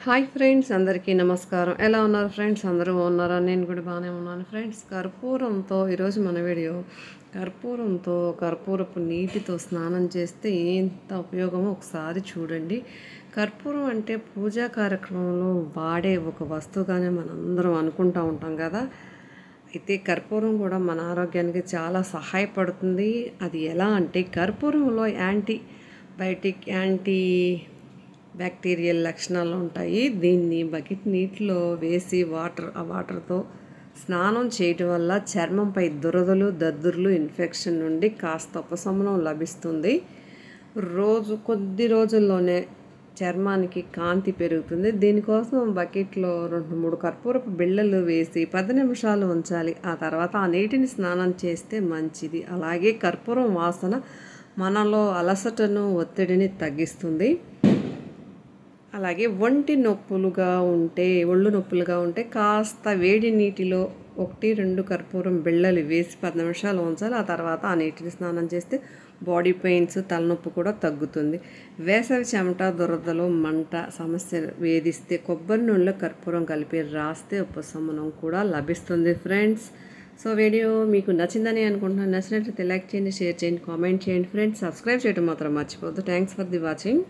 Hi friends, అందరికీ నమస్కారం. ఎలా ఉన్నారు ఫ్రెండ్స్? అందరూ బాగున్నారా? నేను కూడా బాగానే ఉన్నాను ఫ్రెండ్స్. కర్పూరంతో ఈరోజు మన వీడియో కర్పూరపు నీటితో స్నానం చేస్తే ఎంత ఉపయోగమో ఒకసారి చూడండి. కర్పూరం అంటే పూజా కార్యక్రమంలో వాడే ఒక వస్తువుగానే మనందరం అనుకుంటూ ఉంటాం కదా. అయితే కర్పూరం కూడా మన ఆరోగ్యానికి చాలా సహాయపడుతుంది. అది ఎలా అంటే కర్పూరంలో యాంటీ బ్యాక్టీరియల్ లక్షణాలు ఉంటాయి. దీన్ని బకెట్ నీటిలో వేసి ఆ వాటర్తో స్నానం చేయటం వల్ల చర్మంపై దురదలు, దద్దుర్లు, ఇన్ఫెక్షన్ నుండి కాస్త ఉపశమనం లభిస్తుంది. కొద్ది రోజుల్లోనే చర్మానికి కాంతి పెరుగుతుంది. దీనికోసం బకెట్లో 2-3 కర్పూరపు బిళ్ళలు వేసి 10 నిమిషాలు ఉంచాలి. ఆ తర్వాత ఆ నీటిని స్నానం చేస్తే మంచిది. అలాగే కర్పూరం వాసన మనలో అలసటను, ఒత్తిడిని తగ్గిస్తుంది. అలాగే ఒళ్ళు నొప్పులుగా ఉంటే కాస్త వేడి నీటిలో 1-2 కర్పూరం బిళ్ళలు వేసి 10 నిమిషాలు ఉంచాలి. ఆ తర్వాత ఆ నీటిని స్నానం చేస్తే బాడీ పెయిన్స్, తలనొప్పి కూడా తగ్గుతుంది. వేసవి చెమట, దురదలు, మంట సమస్య వేధిస్తే కొబ్బరి నూనెలో కర్పూరం కలిపి రాస్తే ఉపశమనం కూడా లభిస్తుంది ఫ్రెండ్స్. సో వీడియో మీకు నచ్చిందని అనుకుంటున్నాను. నచ్చినట్లయితే లైక్ చేయండి, షేర్ చేయండి, కామెంట్ చేయండి ఫ్రెండ్స్. సబ్స్క్రైబ్ చేయడం మాత్రం మర్చిపోవద్దు. Thanks for the watching.